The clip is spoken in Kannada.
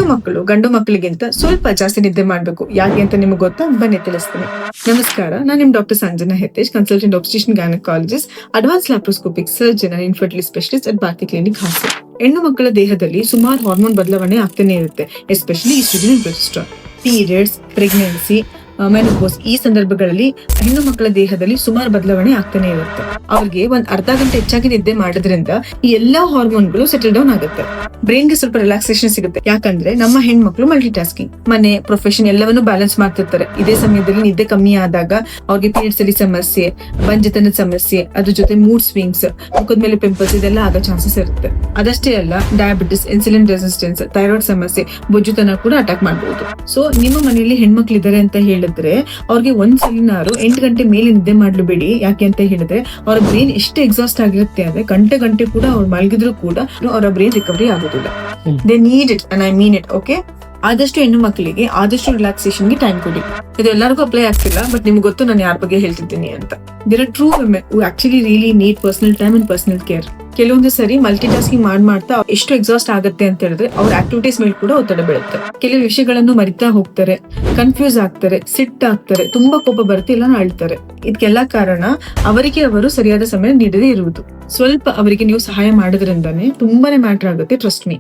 ಹೆಣ್ಣು ಮಕ್ಕಳು ಗಂಡು ಮಕ್ಕಳಿಗಿಂತ ಸ್ವಲ್ಪ ಜಾಸ್ತಿ ನಿದ್ದೆ ಮಾಡ್ಬೇಕು. ಯಾಕೆ ಅಂತ ನಿಮ್ಗೆ ಗೊತ್ತಾ? ಬನ್ನಿ ತಿಳಿಸ್ತೀನಿ. ನಮಸ್ಕಾರ, ನಾನು ನಿಮ್ doctor Sanjana Hitesh, consultant obstetrician gynaecologist, advance laparoscopic surgeon and infertility specialist at Bharathi clinic Hassan. ಹೆಣ್ಣು ಮಕ್ಕಳ ದೇಹದಲ್ಲಿ ಸುಮಾರು ಹಾರ್ಮೋನ್ ಬದಲಾವಣೆ ಆಗ್ತಾನೆ ಇರುತ್ತೆ, especially oestrogen and progesterone. Periods, pregnancy, menopause ಈ ಸಂದರ್ಭಗಳಲ್ಲಿ ಹೆಣ್ಣು ಮಕ್ಕಳ ದೇಹದಲ್ಲಿ ಸುಮಾರು ಬದಲಾವಣೆ ಆಗ್ತಾನೆ ಇರುತ್ತೆ. ಅವ್ರಿಗೆ ಒಂದ್ ಅರ್ಧ ಗಂಟೆ ಹೆಚ್ಚಾಗಿ ನಿದ್ದೆ ಮಾಡೋದ್ರಿಂದ ಈ ಎಲ್ಲಾ ಹಾರ್ಮೋನ್ಗಳು ಸೆಟಲ್ ಡೌನ್ ಆಗುತ್ತೆ. ಬ್ರೈನ್ಗೆ ಸ್ವಲ್ಪ ರಿಲ್ಯಾಕ್ಸೇಷನ್ ಸಿಗುತ್ತೆ. ಯಾಕಂದ್ರೆ ನಮ್ಮ ಹೆಣ್ಮಕ್ಳು ಮಲ್ಟಿ ಟಾಸ್ಕಿಂಗ್, ಮನೆ, ಪ್ರೊಫೆಷನ್ ಎಲ್ಲವನ್ನೂ ಬ್ಯಾಲೆನ್ಸ್ ಮಾಡ್ತಿರ್ತಾರೆ. ಇದೇ ಸಮಯದಲ್ಲಿ ನಿದ್ದೆ ಕಮ್ಮಿ ಆದಾಗ ಅವ್ರಿಗೆ ಪೀರಿಯಡ್ಸ್ ಅಲ್ಲಿ ಸಮಸ್ಯೆ, ಬಂಜತನದ ಸಮಸ್ಯೆ, ಅದ್ರ ಜೊತೆ ಮೂಡ್ ಸ್ವಿಂಗ್ಸ್, ಮುಖದ ಮೇಲೆ ಪಿಂಪಲ್ಸ್ ಇದೆಲ್ಲ ಆಗೋ ಚಾನ್ಸಸ್ ಇರುತ್ತೆ. ಅದಷ್ಟೇ ಅಲ್ಲ, ಡಯಾಬಿಟಿಸ್, ಇನ್ಸುಲಿನ್ ರೆಸಿಸ್ಟೆನ್ಸ್, ಥೈರಾಯ್ಡ್ ಸಮಸ್ಯೆ, ಬೊಜ್ಜುತನ ಕೂಡ ಅಟ್ಯಾಕ್ ಮಾಡಬಹುದು. ಸೊ ನಿಮ್ಮ ಮನೆಯಲ್ಲಿ ಹೆಣ್ಮಕ್ಳು ಇದಾರೆ ಅಂತ ಹೇಳಿದ್ರೆ ಅವ್ರಿಗೆ ಒಂದ್ಸಲಿನಾರು 8 ಗಂಟೆ ಮೇಲೆ ನಿದ್ದೆ ಮಾಡ್ಲು ಬಿಡಿ. ಯಾಕೆ ಅಂತ ಹೇಳಿದ್ರೆ ಅವರ ಬ್ರೈನ್ ಎಷ್ಟು ಎಕ್ಸಾಸ್ಟ್ ಆಗಿರುತ್ತೆ ಅಂದ್ರೆ ಗಂಟೆ ಕೂಡ ಅವ್ರು ಮಲಗಿದ್ರು ಕೂಡ ಅವರ ಬ್ರೈನ್ ರಿಕವರಿ ಆಗೋದಿಲ್ಲ. They need it and I mean it. Okay, ಆದಷ್ಟು ಹೆಣ್ಣು ಮಕ್ಕಳಿಗೆ ಆದಷ್ಟು ರಿಲ್ಯಾಕ್ಸೇಷನ್ಗೆ ಟೈಮ್ ಕೊಡಿ. ಇದು ಎಲ್ಲರಿಗೂ ಅಪ್ಲೈ ಆಗ್ತಿಲ್ಲ, ಬಟ್ ನಿಮ್ಗೆ ಗೊತ್ತು ನಾನು ಯಾರ ಬಗ್ಗೆ ಹೇಳ್ತಿದ್ದೀನಿ ಅಂತ. There are true women who actually really need personal time and personal care. ಕೆಲವೊಂದು ಸರಿ ಮಲ್ಟಿ ಟಾಸ್ಕಿಂಗ್ ಮಾಡ್ತಾ ಎಷ್ಟು ಎಕ್ಸಾಸ್ಟ್ ಆಗುತ್ತೆ ಅಂತ ಹೇಳಿದ್ರೆ ಅವ್ರ ಆಕ್ಟಿವಿಟೀಸ್ ಮೇಲೆ ಕೂಡ ಒತ್ತಡ ಬೀಳುತ್ತೆ. ಕೆಲವು ವಿಷಯಗಳನ್ನು ಮರಿತಾ ಹೋಗ್ತಾರೆ, ಕನ್ಫ್ಯೂಸ್ ಆಗ್ತಾರೆ, ಸಿಟ್ಟಾಗ್ತಾರೆ, ತುಂಬಾ ಕೋಪ ಬರುತ್ತೆ, ಇಲ್ಲ ಅಳ್ತಾರೆ. ಇದಕ್ಕೆಲ್ಲ ಕಾರಣ ಅವರಿಗೆ ಅವರು ಸರಿಯಾದ ಸಮಯ ನೀಡದೇ ಇರುವುದು. ಸ್ವಲ್ಪ ಅವರಿಗೆ ನೀವು ಸಹಾಯ ಮಾಡೋದ್ರಿಂದಾನೇ ತುಂಬಾನೇ ಮ್ಯಾಟರ್ ಆಗುತ್ತೆ, ಟ್ರಸ್ಟ್ ಮೀ.